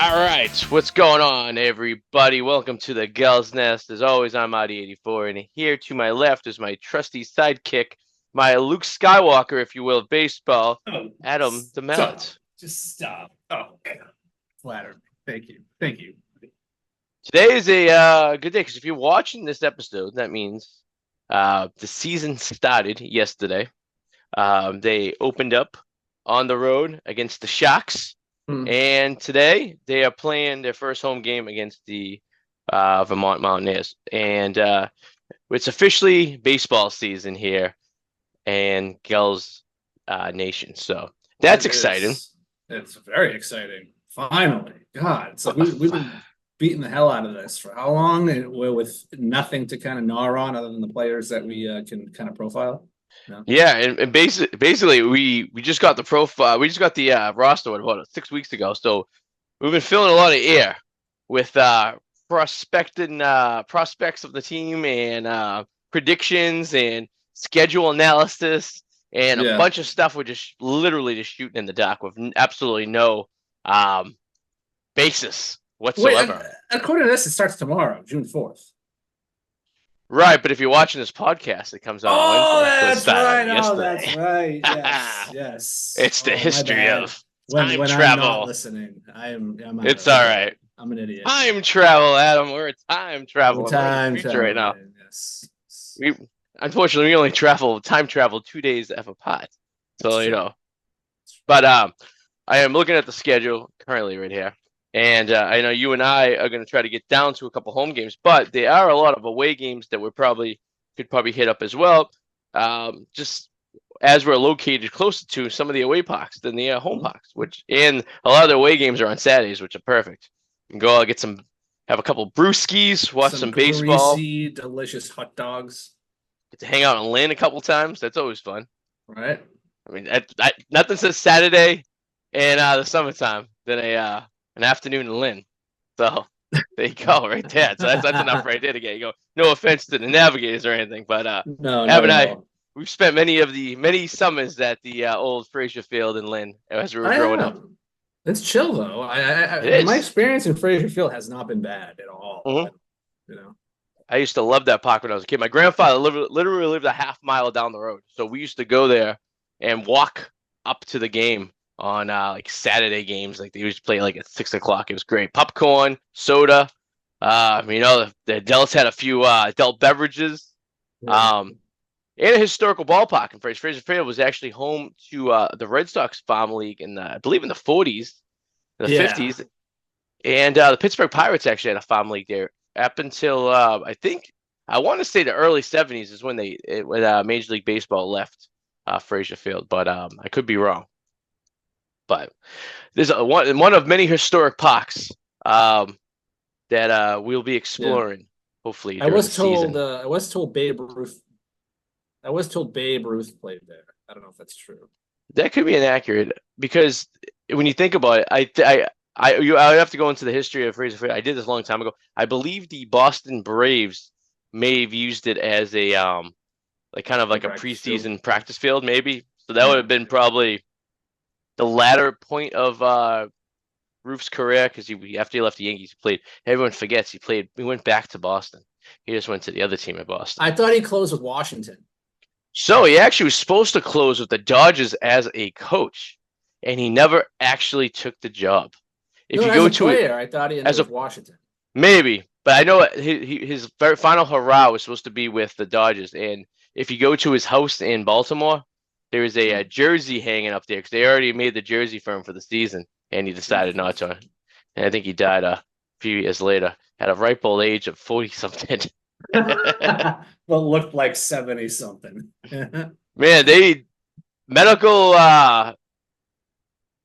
All right, what's going on, everybody? Welcome to the Gulls Nest. As always, I'm Adi84, and here to my left is my trusty sidekick, my Luke Skywalker, if you will, of baseball, Oh, Adam the stop. Mallett. Just stop. Oh, flattered. Thank you. Thank you. Today is a good day because if you're watching this episode, that means the season started yesterday. They opened up on the road against the Sharks. And today they are playing their first home game against the Vermont Mountaineers. And it's officially baseball season here in Gulls Nation. So that's It exciting. is. It's very exciting. Finally. God, it's like we've been beating the hell out of this for how long? And we're with nothing to kind of gnaw on other than the players that we can kind of profile. No? Yeah, and basically we just got the profile. We just got the roster about 6 weeks ago. So we've been filling a lot of air with prospects of the team and predictions and schedule analysis and a Yeah. bunch of stuff. We're just literally just shooting in the dark with absolutely no um, basis Wait, whatsoever. according to this, it starts tomorrow, June 4th. Right, but if you're watching this podcast, it comes out on Oh, Wednesday, so it that's started right. out Oh, that's yesterday. right. Yes, yes. It's the Oh, my history bad. of When time when I'm not travel. listening, I'm out It's of it. all Okay. right. I'm an idiot. Time travel, Adam. We're time We're traveling. We're in the time future right now. traveling. Yes. We unfortunately we only time travel 2 days apart. That's So true. but I am looking at the schedule currently right here, and I know you and I are going to try to get down to a couple home games, but there are a lot of away games that we could probably hit up as well. Just as we're located closer to some of the away parks than the home Mhm. parks, and a lot of the away games are on Saturdays, which are perfect. You can go out, have a couple brewskis, watch Some some baseball, greasy, delicious hot dogs. get to hang out on land a couple times. That's always fun. Right? I mean, nothing says Saturday in the summertime than an afternoon in Lynn. So there you go, right there. So that's enough right there to get you go. No offense to the Navigators or anything, but No, Ab not and at I, all. we've spent many summers at the old Fraser Field in Lynn as we were I growing up. am. It's chill though. It My is. experience in Fraser Field has not been bad at all. Mm-hmm. You know. I used to love that park when I was a kid. My grandfather literally lived a half mile down the road, so we used to go there and walk up to the game on like Saturday games. Like they used to play like at 6 o'clock. It was great. Popcorn, soda. The adults had a few adult beverages. Yeah. Um, and a historical ballpark in Fraser. Fraser Field was actually home to the Red Sox farm league in I believe in the 40s, the Yeah. 50s, and the Pittsburgh Pirates actually had a farm league there up until I want to say the early 70s is when Major League Baseball left Fraser Field, but I could be wrong. But there's one of many historic parks that we'll be Yeah. exploring hopefully during the season. I was told Babe Ruth. I was told Babe Ruth played there. I don't know if that's true. That could be inaccurate because when you think about it, I would have to go into the history of Fraser Field. I did this a long time ago. I believe the Boston Braves may have used it as a like kind of The like a practice field. preseason practice field, maybe. So that would Yeah. have been probably the latter point of Roof's career because after he left the Yankees, he played. Everyone forgets he played. He went back to Boston. He just went to the other team at Boston. I thought he closed with Washington. So he actually was supposed to close with the Dodgers as a coach, and he never actually took the job. If No, you as go a to it player, I thought he ended as a with Washington. maybe, but I know his very final hurrah was supposed to be with the Dodgers. And if you go to his house in Baltimore, there is a jersey hanging up there because they already made the jersey for him for the season, and he decided not to. And I think he died a few years later at a ripe old age of 40 something. Well, looked like 70 something. Man, they medical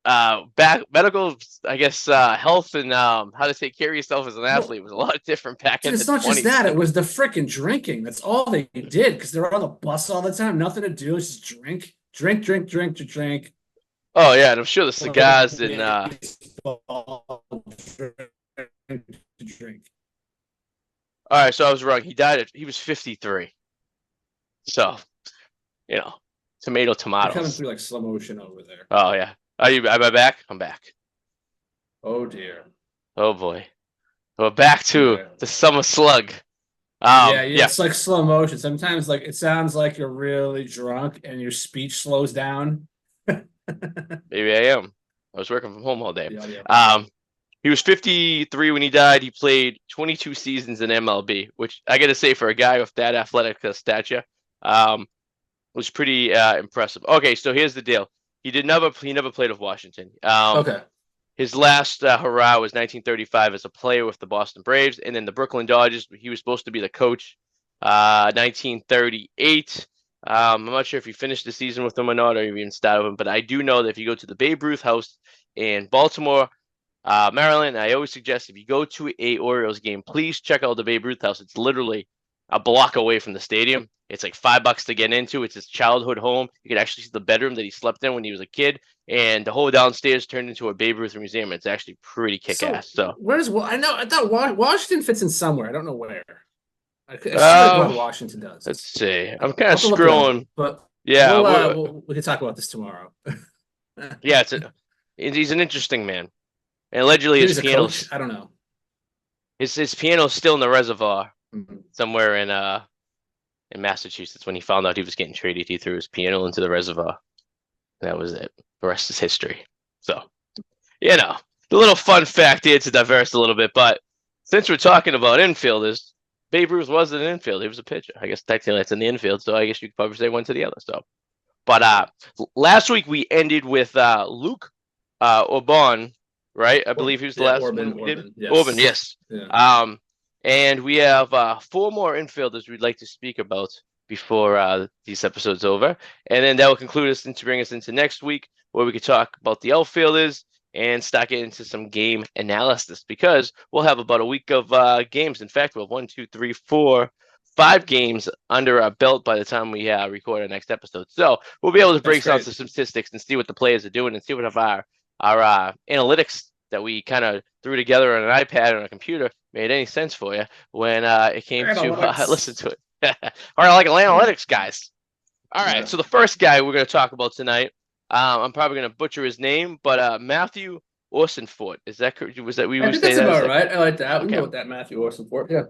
medical I guess health and how to take care of yourself as an Well, athlete was a lot different back in it's the not just 20s. that, it was the freaking drinking. That's all they did because they're on the bus all the time. Nothing to do. It's just drink, drink, drink, drink, to drink. Oh yeah, and I'm sure the cigars and Baseball, drink, to drink. all right, so I was wrong. He was 53. So, you know, You're coming tomatoes. through like slow motion over there. Oh yeah. Am I back? I'm back. Oh dear. Oh boy. We're back to Yeah. the summer slug. Yeah, Yeah, it's like slow motion. Sometimes like it sounds like you're really drunk and your speech slows down. maybe I am. I was working from home all day. The audio. Um, he was 53 when he died. He played 22 seasons in MLB, which I got to say for a guy with that athletic stature, um, was pretty impressive. Okay, so here's the deal. He never played with Washington. Okay. His last hurrah was 1935 as a player with the Boston Braves, and then the Brooklyn Dodgers. He was supposed to be the coach. 1938. I'm not sure if he finished the season with them or not, or even started with him, but I do know that if you go to the Babe Ruth house in Baltimore, Maryland, I always suggest if you go to a Orioles game, please check out the Babe Ruth house. It's literally a block away from the stadium. It's like $5 to get into. It's his childhood home. You can actually see the bedroom that he slept in when he was a kid, and the whole downstairs turned into a Babe Ruth museum. It's actually pretty So kick-ass. So, I thought Washington fits in somewhere. I don't know where. I see like what uh, Washington does. let's see. I'll I'm kind of have to look it up, scrolling. but Yeah, we can talk about this tomorrow. yeah. He's an interesting man, and allegedly He was a coach. I don't know. his piano's still in the reservoir Mhm. somewhere in Massachusetts. When he found out he was getting traded, he threw his piano into the reservoir. That was it. The rest is history. So, the little fun fact here to diverse a little bit. But since we're talking about infielders, Babe Ruth wasn't an infield. He was a pitcher. I guess technically it's in the infield. So I guess you could probably say one to the other. So, but last week we ended with Luke Orban, right? I believe he was the last one we did. Orban. Orban, Yes. yes. Yeah. And we have four more infielders we'd like to speak about before these episodes over, and then that will conclude us and to bring us into next week, where we could talk about the outfielders and start getting into some game analysis, because we'll have about a week of games. In fact, we'll have 1, 2, 3, 4, 5 games under our belt by the time we record our next episode. So we'll be able to That's break down great. some statistics and see what the players are doing and see what of our analytics that we kind of threw together on an iPad or on a computer made any sense for you when it came to listen Analytics. to it. All right, like analytics guys. All right, Yeah. so the first guy we're going to talk about tonight, I'm probably going to butcher his name, but Matthew Orsenfort. Is that correct? Was that we I were think saying that's that? Is about that right. I like that. We can okay? go with that, Matthew Orson for it. Yeah.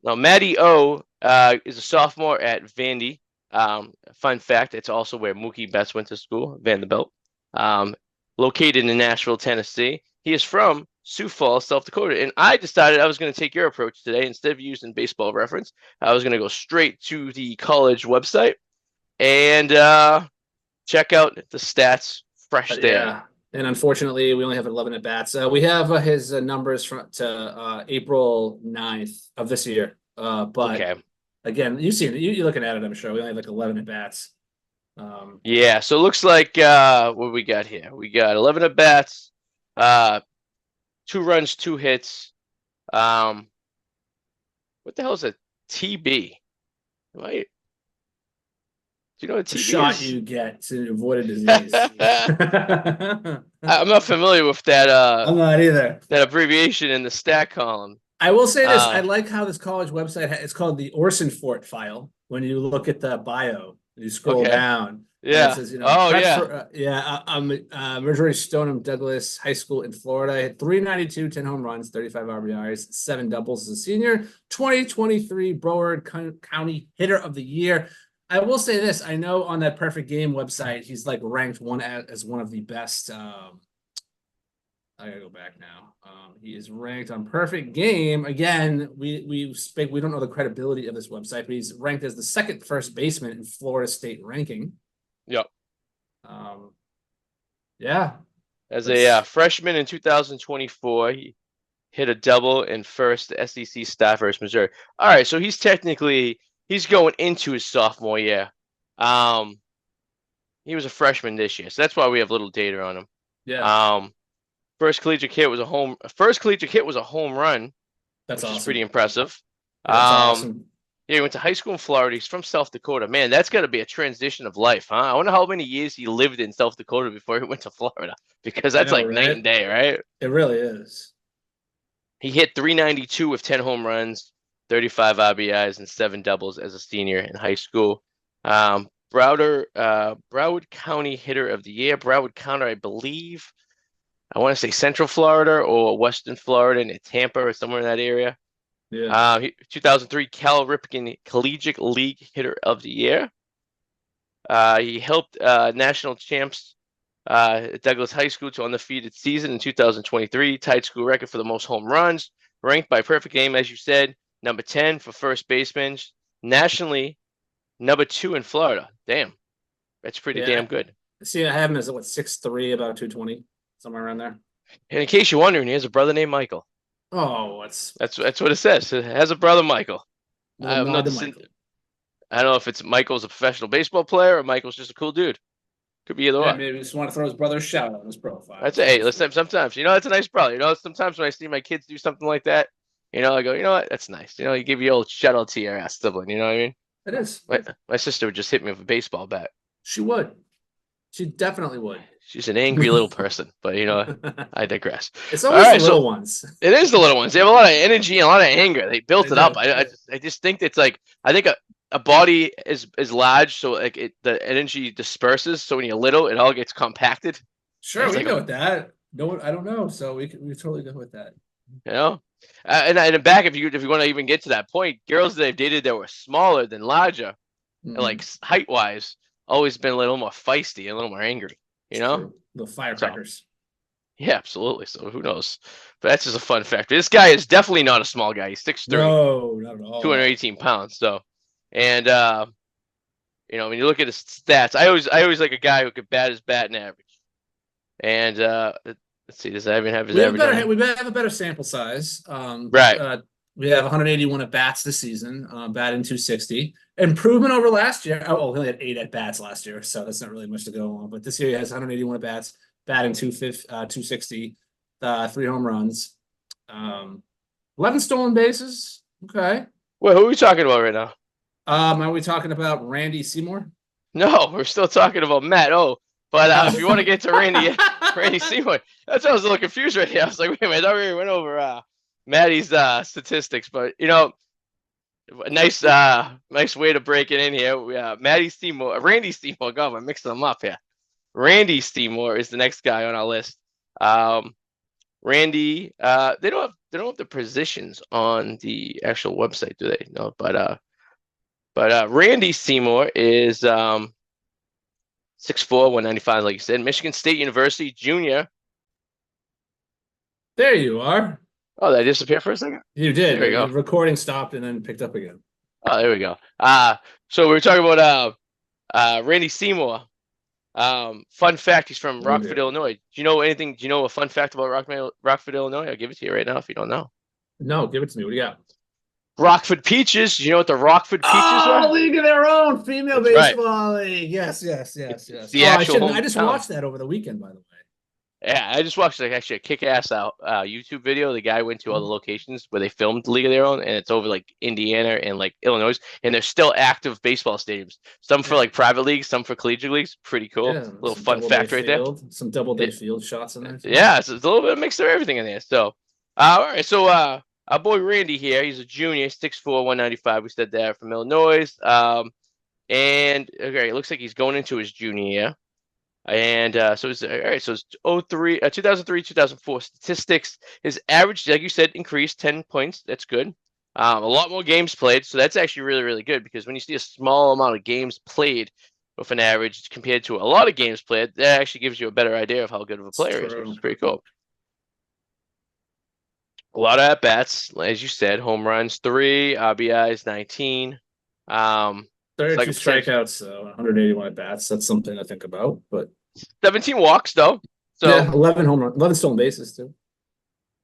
Now, Matty O is a sophomore at Vandy. Fun fact, it's also where Mookie Betts went to school, Vanderbilt. Um, Located in Nashville, Tennessee. He is from Sioux Falls, South Dakota. And I decided I was going to take your approach today. Instead of using baseball reference, I was going to go straight to the college website and check out the stats fresh there. Yeah. And unfortunately, we only have 11 at bats. We have his numbers from to April 9th of this year. But Okay. again, you've seen it. You're looking at it, I'm sure. We only have like 11 at bats. Yeah, so it looks like what we got here. We got 11 at bats, 2 runs, 2 hits. What the hell is a TB? Do you know what It's a TB shot is? you get to avoid a disease. I'm not familiar with that I'm not either. that abbreviation in the stat column. I will say this. I Uh, like how this college website, it's called the Orson Fort file. When you look at the bio, you scroll okay. down and it Yeah. says, Oh prep yeah. for, Marjorie Stoneham Douglas High School in Florida. Hit 392, 10 home runs, 35 RBIs, 7 doubles as a senior. 2023 Broward County Hitter of the Year. I will say this. I know on that Perfect Game website, he's like ranked as one of the best. I gotta go back now. He is ranked on Perfect Game. Again, we don't know the credibility of this website, but he's ranked as the second first baseman in Florida State ranking. Yep. Yeah. As a freshman in 2024, he hit a double in first SEC staff versus Missouri. All right, so he's going into his sophomore year. He was a freshman this year, so that's why we have little data on him. Yeah. First collegiate hit was a home run, That's which is awesome. pretty impressive. That's awesome. Yeah, he went to high school in Florida. He's from South Dakota. Man, that's got to be a transition of life, huh? I wonder how many years he lived in South Dakota before he went to Florida, because that's know, like night right? and day, right? It really is. He hit 392 with 10 home runs, 35 RBIs, and 7 doubles as a senior in high school. Broward County Hitter of the Year. Broward County, I believe, I want to say Central Florida or Western Florida, near Tampa or somewhere in that area. Yeah. 2003 Cal Ripken Collegiate League Hitter of the Year. He helped national champs at Douglas High School to undefeated season in 2023, tied school record for the most home runs, ranked by perfect game, as you said, number 10 for first baseman, nationally, number 2 in Florida. Damn, that's pretty Yeah. damn good. See, I have him as what 6'3", about 220, somewhere around there. And in case you're wondering, he has a brother named Michael. Oh, what's That's what it says. It has a brother, Michael. little I'm not nod to the, Michael? I don't know if it's Michael's a professional baseball player or Michael's just a cool dude. Could be either Yeah, one. maybe just want to throw his brother a shout out on his profile. I'd say, hey, listen, sometimes, that's a nice brother. Sometimes when I see my kids do something like that, I go, you know what, that's nice. You give your old shout out to your ass sibling. You know what I mean? It is. My sister would just hit me with a baseball bat. She would. She definitely would. She's an angry little person, but I digress. It's All always right, the little so ones. it is the little ones. They have a lot of energy and a lot of anger. They built They it up. do. I just think it's like I think a body is large, so like the energy disperses. So when you're little, it all gets compacted. Sure, It's we like can go with that. No, I don't know, so we totally go with that. you know. And back, if you want to even get to that point, girls that I've dated that were smaller than larger, and like height wise, always been a little more feisty, a little more angry. You know, True. The so firecrackers. yeah, absolutely. So who knows? But that's just a fun fact. This guy is definitely not a small guy. He's 6'3", No, not at all. 218 pounds. So, and when you look at his stats, I always like a guy who could bat his batting average. And let's see, does I even have his average? We have a better sample size. Right. We have 181 at bats this season, batting 260. Improvement over last year. Oh, he only had 8 at bats last year, so that's not really much to go on. But this year he has 181 at bats, batting 260, 3 home runs, 11 stolen bases. Okay. Well, who are we talking about right now? Are we talking about Randy Seymour? No, we're still talking about Matt. Oh, but if you want to get to Randy Seymour, that's why I was a little confused right here. I was like, wait a minute, I already went over Maddie's statistics, but nice way to break it in here. Randy Seymour. God, I'm mixing them up here. Randy Seymour is the next guy on our list. Randy, they don't have the positions on the actual website, do they? No, but Randy Seymour is 6'4", 195, like you said. Michigan State University junior. There you are. Oh, did I disappear for a second? You did. There we go. The recording stopped and then picked up again. Oh, there we go. So we were talking about Randy Seymour. Fun fact: he's from Rockford, Illinois. Do you know anything? Do you know a fun fact about Rockford, Illinois? I'll give it to you right now if you don't know. No, give it to me. What do you got? Rockford Peaches. Do you know what the Rockford Peaches were? League of their own, female baseball league. Yes. I just watched that over the weekend, by the way. Yeah, I just watched actually a kick-ass YouTube video. The guy went to all the locations where they filmed League of Their Own, and it's over like Indiana and like Illinois, and there's still active baseball stadiums. Some for like private leagues, some for collegiate leagues. Pretty cool. Yeah, little fun fact right there. Some double-day field shots in there. Yeah, it's a little bit of a mix of everything in there. So, all right. So, our boy Randy here, he's a junior, 6'4", 195. We said that, from Illinois. And okay, it looks like he's going into his junior year. And so it's all right. So it's 2003, 2004 statistics. His average, like you said, increased 10 points. That's good. A lot more games played, so that's actually really, really good, because when you see a small amount of games played with an average compared to a lot of games played, that actually gives you a better idea of how good of a player he is, which is pretty cool. A lot of at bats, as you said, home runs 3, RBIs 19. 32 strikeouts, so 181 at bats. That's something to think about. But 17 walks though. So yeah, 11 home runs, 11 stolen bases too.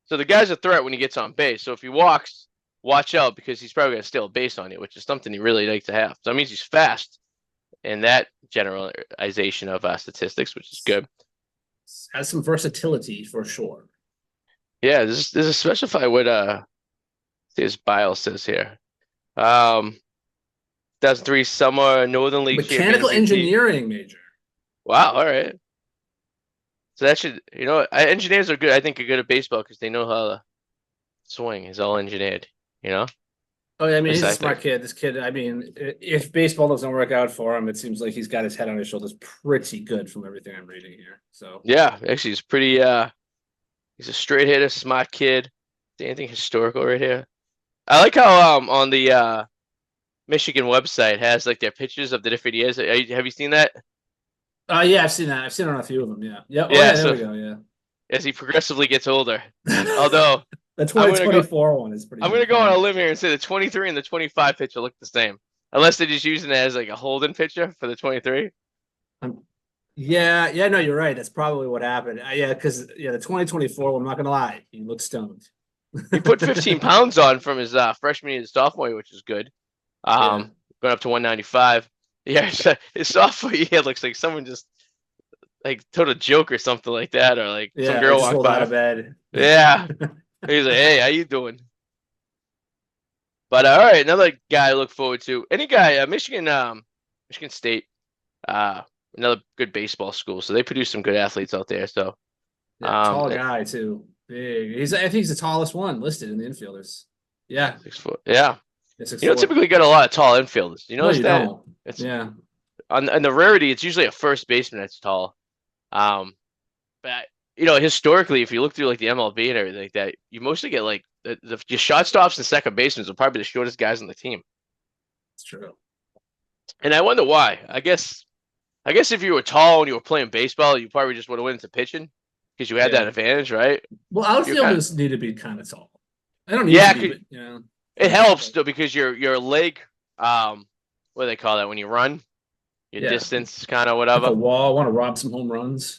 So the guy's a threat when he gets on base. So if he walks, watch out, because he's probably going to steal a base on you, which is something he really likes to have. So that means he's fast in that generalization of statistics, which is good. Has some versatility for sure. Yeah, this is specify what his bio says here. 2003 Summer Northern League Mechanical engineering major. Wow, all right. So that should, engineers are good. I think are good at baseball because they know how the swing is all engineered, Oh, yeah, I mean, he's a smart kid. This kid, I mean, if baseball doesn't work out for him, it seems like he's got his head on his shoulders pretty good from everything I'm reading here. So yeah, actually, he's pretty He's a straight hitter, smart kid. Anything historical right here? I like how on the Michigan website has like their pictures of the different years. Have you seen that? Yeah, I've seen that. I've seen it on a few of them. Yeah. Yeah. Oh Yeah, yeah, there so we go. Yeah. as he progressively gets older. Although The I'm gonna go 2024 one is I'm pretty gonna go on a funny. limb here and say the 23 and the 25 picture look the same. Unless they're just using it as like a Holden picture for the 23. Um, yeah, yeah, no, you're right. That's probably what happened. Yeah, because the 2024 one, I'm not gonna lie, he looks stoned. He put 15 pounds on from his freshman year to sophomore year, which is good. Yeah. Going up to 195. Yeah, his sophomore year looks like someone just like told a joke or something like that, or like some Yeah, I girl just walked rolled out by. of bed. Yeah, he's like, "Hey, how you doing?" But all right, another guy I look forward to. Any guy, Michigan State, uh, another good baseball school. So they produce some good athletes out there. So, Yeah, um, tall eh, guy too. Big. I think he's the tallest one listed in the infielders. Yeah, 6 foot. Yeah, yeah, six you don't four. typically get a lot of tall infielders. You No, notice you that? don't. It's Yeah, on the rarity. It's usually a first baseman that's tall. Um, but historically, if you look through like the MLB and everything like that, you mostly get like your shortstops and second basemen are probably the shortest guys on the team. it's true. And I wonder why. I guess if you were tall and you were playing baseball, you probably just would have went into pitching because you had that Yeah. advantage, right? Well, You're kind of outfielders need to be kind of tall. I don't need to yeah. be, 'Cause but it yeah, helps but though because your leg, what do they call that when you run? Your yeah, distance, kind of like a whatever. wall. Want to rob some home runs.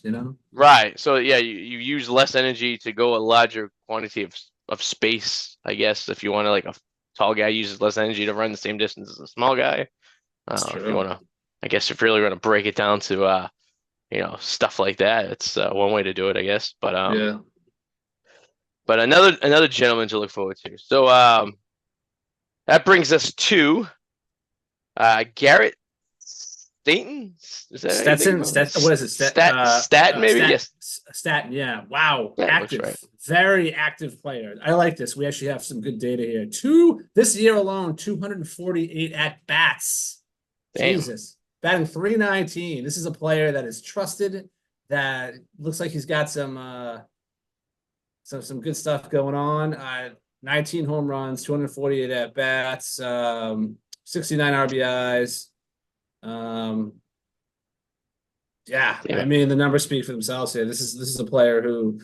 Right. So yeah, you use less energy to go a larger quantity of space, I guess. If you want to like a tall guy uses less energy to run the same distance as a small guy. It's If you want true. to, I guess if you really want to break it down to stuff like that, it's one way to do it, I guess. Yeah. But another gentleman to look forward to. So that brings us to Garrett Staten. Is that how you think Stetson, about it? what is it? Stat maybe? Yes. Statin. Yeah. Wow. Yeah, it looks Active. right. Very active player. I like this. We actually have some good data here. This year alone, 248 at bats. Damn. Jesus. Batting 319. This is a player that is trusted, that looks like he's got some good stuff going on. 19 home runs, 248 at bats, 69 RBIs. Yeah, I Damn. mean the numbers speak for themselves here. This is a player who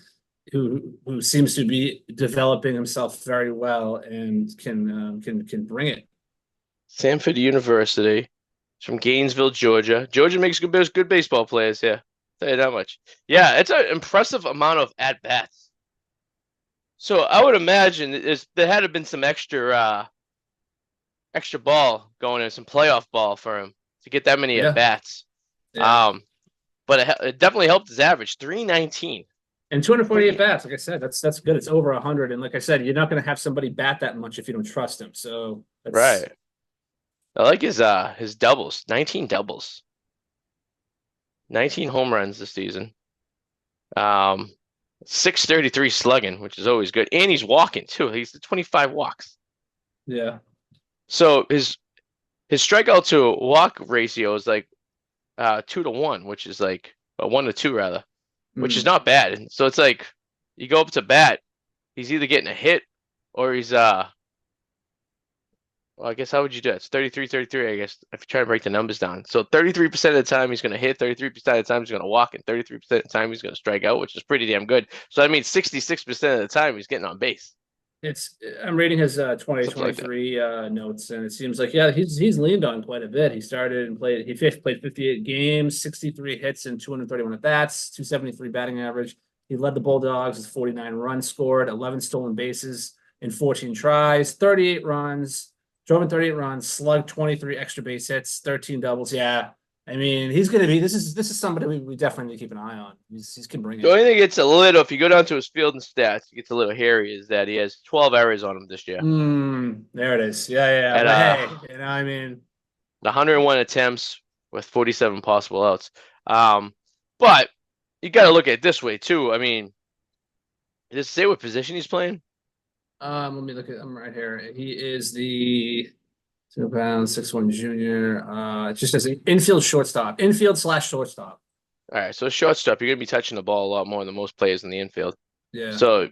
seems to be developing himself very well and can bring it. Samford University. It's from Gainesville, Georgia. Georgia makes good baseball players. Yeah, tell you that much. Yeah, it's an impressive amount of at bats. So I would imagine there had to have been some extra ball going in, some playoff ball for him to get that many at Yeah, bats. yeah. Um, but it definitely helped his average, 319. And 248 Pretty bats, like I said, that's good. It's over 100. And like I said, you're not going to have somebody bat that much if you don't trust him. So that's right. I like his doubles, 19 doubles, 19 home runs this season. 633 slugging, which is always good. And he's walking too. He's the 25 walks. yeah, So his strikeout to walk ratio is like 2-1, which is like 1-2 rather, which is mm, not bad. So it's like you go up to bat, he's either getting a hit or he's well, I guess how would you do it? It's 33-33, I guess, if you try to break the numbers down. So 33% of the time he's gonna hit, 33% of the time he's gonna walk, and 33% of the time he's gonna strike out, which is pretty damn good. So that means 66% of the time he's getting on base. it's I'm reading his Something like that. 2023 notes, and it seems like he's leaned on quite a bit. He started and played 58 games, 63 hits, and 231 at bats, 273 batting average. He led the Bulldogs with 49 runs scored, 11 stolen bases in 14 tries, 38 runs, drove in 38 runs, slugged 23 extra base hits, 13 doubles. Yeah, I mean he's gonna be. This is somebody we definitely need to keep an eye on. He can bring The it. only thing gets a little, if you go down to his field and stats, it gets a little hairy, is that he has 12 errors on him this year. There it is. Yeah. At But hey, I mean, 101 attempts with 47 possible outs. But you got to look at it this way too. I mean, does it say what position he's playing? let me look at. I'm right here. He is the 2 pound 6'1" junior. It just says infield shortstop, infield/shortstop. All right, so shortstop, you're gonna be touching the ball a lot more than most players in the infield. Yeah. So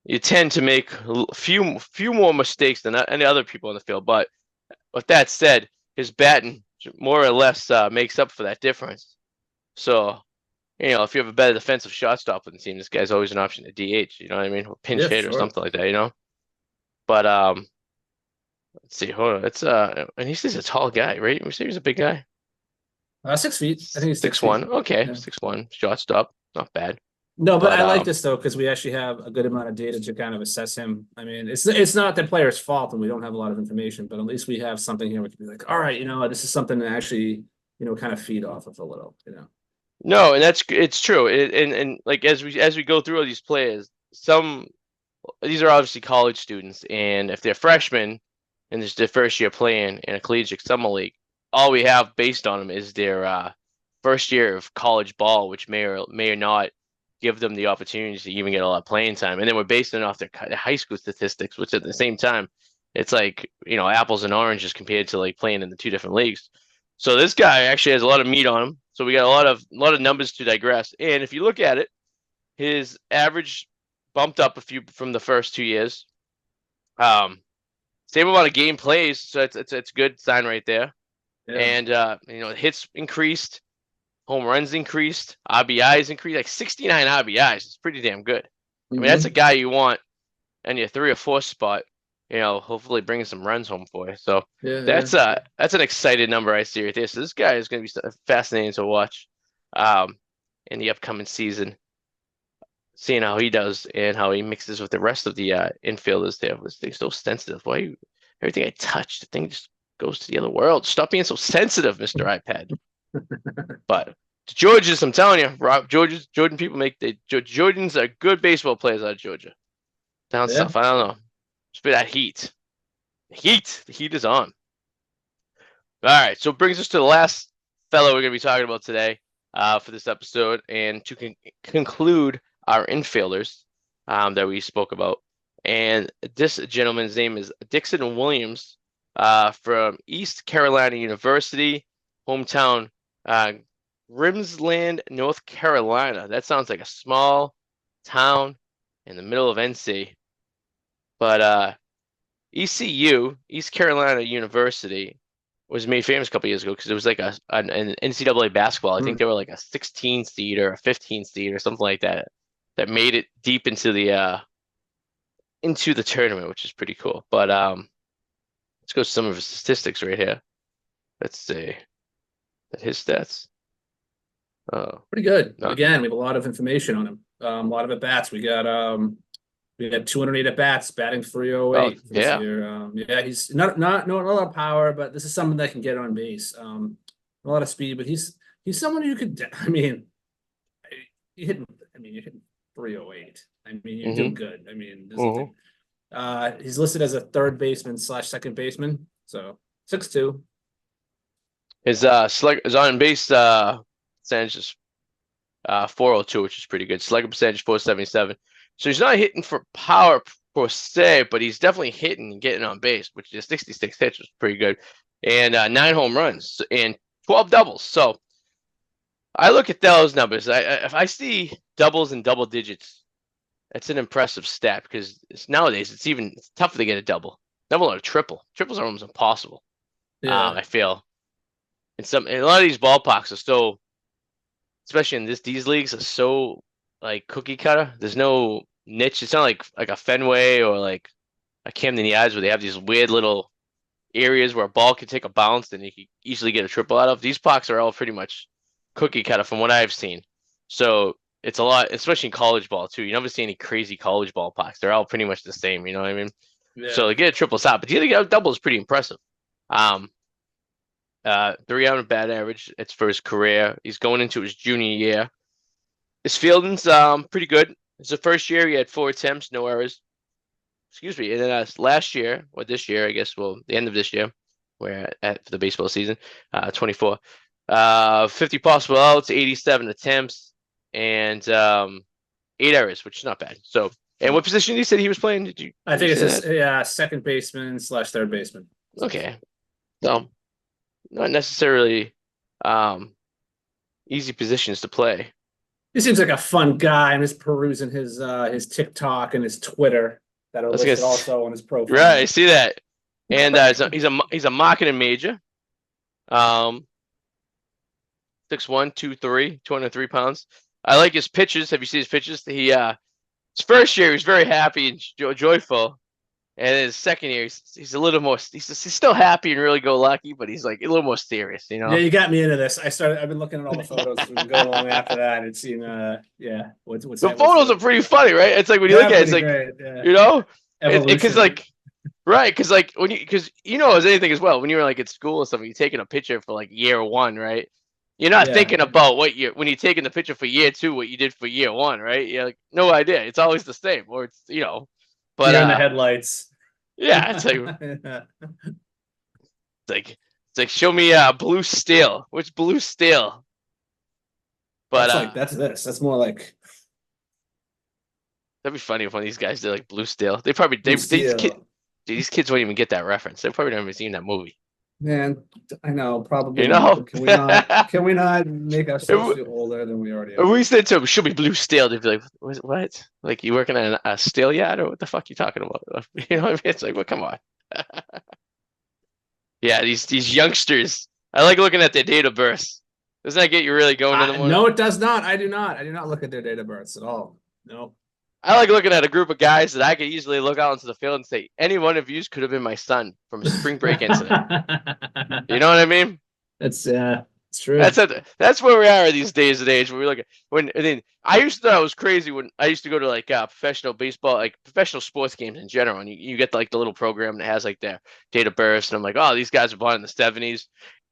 you tend to make a few more mistakes than any other people on the field. But with that said, his batting more or less makes up for that difference. So, if you have a better defensive shortstop on the team, this guy's always an option at DH. You know what I mean? Or pinch Yeah, for hit or sure. something like that. But let's see. Hold on. It's and he's just a tall guy, right? We say he's a big guy. 6 feet. I think he's 6 feet. 6'1". Okay, Yeah. 6'1", shortstop. Not bad. No, but But I like this though because we actually have a good amount of data to kind of assess him. I mean, it's not the player's fault and we don't have a lot of information, but at least we have something here we can be like, all right, this is something to actually, kind of feed off of a little. no, and it's true. And like as we go through all these players, some these are obviously college students, and if they're freshmen and this is their first year playing in a collegiate summer league, all we have based on them is their first year of college ball, which may or not give them the opportunity to even get a lot of playing time. And then we're basing it off their high school statistics, which at the same time, it's like, apples and oranges compared to like playing in the two different leagues. So this guy actually has a lot of meat on him. So we got a lot of numbers to digress. And if you look at it, his average bumped up a few from the first 2 years. Um, Same amount of game plays, so it's a good sign right there. Yeah. And hits increased, home runs increased, RBIs increased, like 69 RBIs. It's pretty damn good. I mean, that's a Hmm. guy you want in your 3 or 4 spot. Hopefully bringing some runs home for you. So Yeah, yeah. that's an excited number I see right there. So this guy is going to be fascinating to watch um, in the upcoming season, seeing how he does and how he mixes with the rest of the infielders there. This thing's so sensitive. Everything I touch, the thing just goes to the other world. Stop being so sensitive, Mr. iPad. But Georgians, I'm telling you, Jordan people Georgians are good baseball players out of Georgia. Down Yeah. south, I don't know. Just be that heat. The heat is on. All right, so it brings us to the last fellow we're going to be talking about today for this episode, and to conclude our infielders that we spoke about. And this gentleman's name is Dixon Williams from East Carolina University, hometown Grimsland, North Carolina. That sounds like a small town in the middle of NC. But ECU, East Carolina University, was made famous a couple years ago because it was like an NCAA basketball. I think Hmm. they were like a 16 seed or a 15 seed or something like that that made it deep into the tournament, which is pretty cool. But let's go to some of his statistics right here. Let's see. His stats. Oh, Pretty good. no. Again, we have a lot of information on him. A lot of at bats. We got 208 at bats, batting Oh, 308 this yeah. year. Yeah, he's not a lot of power, but this is someone that can get on base. A lot of speed, but he's someone you could. I mean, you hitting. I mean, you're hitting 308. I mean, you're doing Mm-hmm. good. I mean, there's Mm-hmm. nothing. He's listed as a third baseman slash second baseman. So 6'2". His on base percentage is 402, which is pretty good. Slugging percentage 477. So he's not hitting for power per se, but he's definitely hitting and getting on base, which is 66 hits, which is pretty good, and 9 home runs and 12 doubles. So I look at those numbers. If I see doubles and double digits, that's an impressive stat because nowadays it's tougher to get a double or a triple. Triples are almost impossible. Yeah. I feel, and a lot of these ballparks are so, especially in these leagues, are so like cookie cutter. There's no niche. It's not like a Fenway or like a Camden Yards where they have these weird little areas where a ball can take a bounce and you can easily get a triple out of. These parks are all pretty much cookie cutter from what I've seen. So it's a lot, especially in college ball too. You never see any crazy college ball parks. They're all pretty much the same. You know what I mean? So Yeah. to get a triple stop, but to get a double is pretty impressive. Um, 300 bat average. It's for his career. He's going into his junior year. His fielding's pretty good. It's the first year he had 4 attempts, no errors. Excuse me. And then last year, or this year, I guess, well, the end of this year, where for the baseball season, 24. 50 possible outs, 87 attempts, and 8 errors, which is not bad. So, and what position did you say he was playing? Did I you think say it's that? a yeah, second baseman slash third baseman. Okay. So, not necessarily um easy positions to play. He seems like a fun guy. I'm just perusing his TikTok and his Twitter that are I was gonna listed s- also on his right, I profile. see that. And he's a marketing major. Um, 6'1", 203 pounds. I like his pitches. Have you seen his pitches? His first year he was very happy and joyful, and his second year he's a little more. He's still happy and really go lucky, but he's like a little more serious, you Yeah, know. you got me into this. I've been looking at all the photos. We've been going along after that and seeing, yeah, what's The that? What's photos are the, pretty funny, right? It's like when you look yeah, at it, it's pretty like, great. Yeah. you know, because Evolution. like right, because like because as anything as well, when you were like at school or something, you're taking a picture for like year one, right? You're not Yeah. thinking about when you're taking the picture for year two, what you did for year one, right? You're like, no idea. It's always the same, or it's but Deer in the headlights. yeah, it's like show me blue steel. Which blue steel? But That's this. That's more like that'd be funny if one of these guys did like blue steel. They probably blue dude, steel. these kids won't even get that reference. They probably never seen that movie. Man, I know, probably You not, know? but can we not make ourselves if, feel older than we already if are? we said to them, should be blue steel, they'd be like, what? Like you working at a steel yard or what the fuck you talking about? You know what I mean? It's like, well, come on. Yeah, these youngsters. I like looking at their date of birth. Doesn't that get you really going in the morning? No, it does not. I do not. I do not look at their date of births at all. No. I like looking at a group of guys that I could easily look out into the field and say, any one of you could have been my son from a spring break incident. You know what I mean? It's true. That's where we are these days and age. Where we look at when and then I used to thought it was crazy when I used to go to like professional baseball, like professional sports games in general, and you get like the little program that has like their date of birth, and I'm like, oh, these guys were born in the '70s,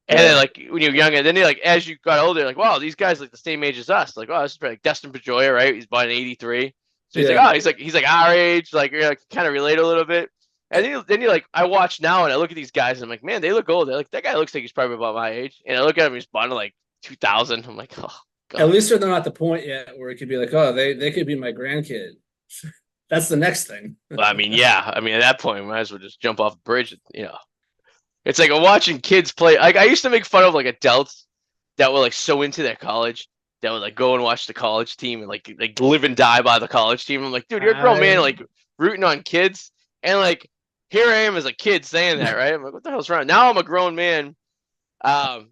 and then Yeah. like when you're younger, then they like as you got older, like, wow, these guys like the same age as us. Like, oh, this is like Dustin Pedroia, right? He's born in '83, so he's like, Yeah. oh, he's like our age, like you're like kind of relate a little bit. And then you like I watch now and I look at these guys and I'm like, man, they look old. They're like that guy looks like he's probably about my age. And I look at him, he's born in like 2000. I'm like, oh At god. least they're not at the point yet where it could be like, oh, they could be my grandkid. That's the next thing. Well, I mean, yeah. I mean, at that point, we might as well just jump off a bridge. It's like I'm watching kids play. Like I used to make fun of like adults that were like so into their college that would like go and watch the college team and like live and die by the college team. I'm like, dude, you're a grown man, I like rooting on kids, and like here I am as a kid saying that, right? I'm like, what the hell's wrong? Now I'm a grown man, um,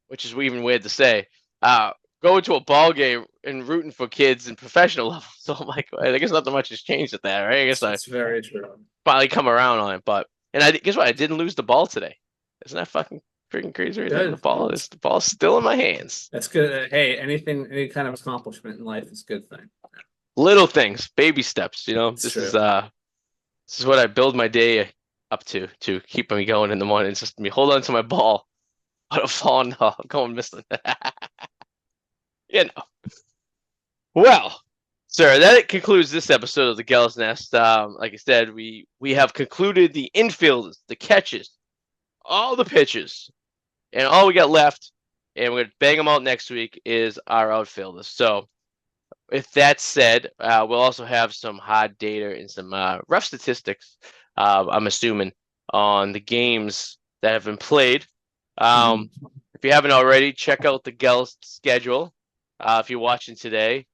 which is even weird to say. Uh, Going to a ball game and rooting for kids in professional level. So I'm like, well, I guess nothing much has changed at that, right? I guess I That's very true. finally come around on it, but and I guess what? I didn't lose the ball today. Isn't that fucking freaking crazy? Right? Good. The ball's still in my hands. That's good. Hey, any kind of accomplishment in life is a good thing. Little things, baby steps. It's This true. is what I build my day up to keep me going in the morning. It's just me hold on to my ball. But I'm falling off, I'm going missing. you know. Well, sir, that concludes this episode of the Gulls Nest. Like I said, we have concluded the infielders, the catches, all the pitches, and all we got left, and we're gonna bang them out next week is our outfielders. So, with that said, we'll also have some hard data and some rough statistics. I'm assuming on the games that have been played. Mhm. If you haven't already, check out the Gulls schedule. If you're watching today,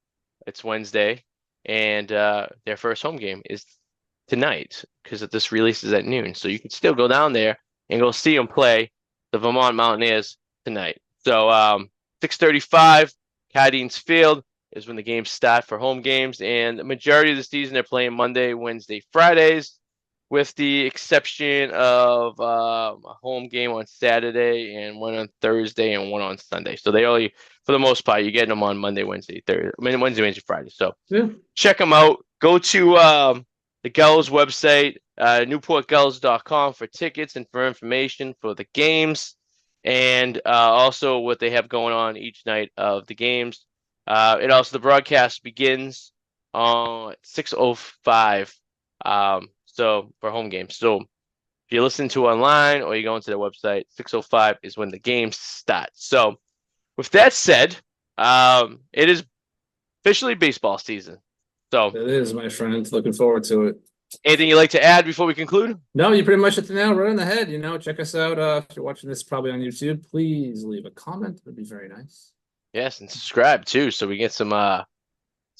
it's Wednesday, and their first home game is tonight because this release is at noon. So you can still go down there and go see them play the Vermont Mountaineers tonight. So 6:35, Cadine's Field is when the games start for home games, and the majority of the season they're playing Monday, Wednesday, Fridays, with the exception of a home game on Saturday and one on Thursday and one on Sunday. So they only, for the most part, you're getting them on Monday, Wednesday, Thursday, Wednesday, Friday. So Yeah. check them out. Go to the Gulls website, newportgulls.com for tickets and for information for the games and also what they have going on each night of the games. The broadcast begins on 6:05. So for home games. So if you listen to online or you go into their website, 6:05 is when the games start. So with that said, it is officially baseball season. So It is, my friend. Looking forward to it. anything you'd like to add before we conclude? No, you pretty much hit the nail right on the head. Check us out. If you're watching this probably on YouTube, please leave a comment. That'd be very nice. Yes, and subscribe too, so we get some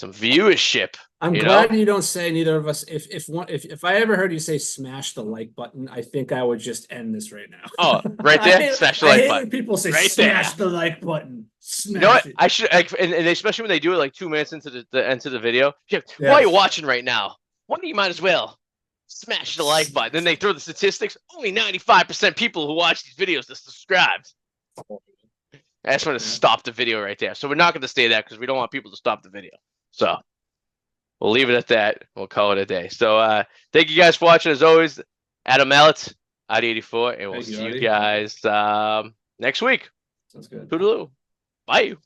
viewership. I'm You know? glad you don't say neither of us. If I ever heard you say smash the like button, I think I would just end this right now. Oh, right there, smash the I like hate when button. people say Right there. smash the like button. You know what? Smash it. I should, and especially when they do it like 2 minutes into the video. While you're Yes. watching right now, why do you might as well smash the like button? Then they throw the statistics. Only 95% people who watch these videos are subscribed. I just want to stop the video right there. So we're not going to stay that because we don't want people to stop the video. So we'll leave it at that. We'll call it a day. So thank you guys for watching. As always, Adam Mallett, ID84, and we'll see you guys next week. Sounds good. Toodaloo. Bye.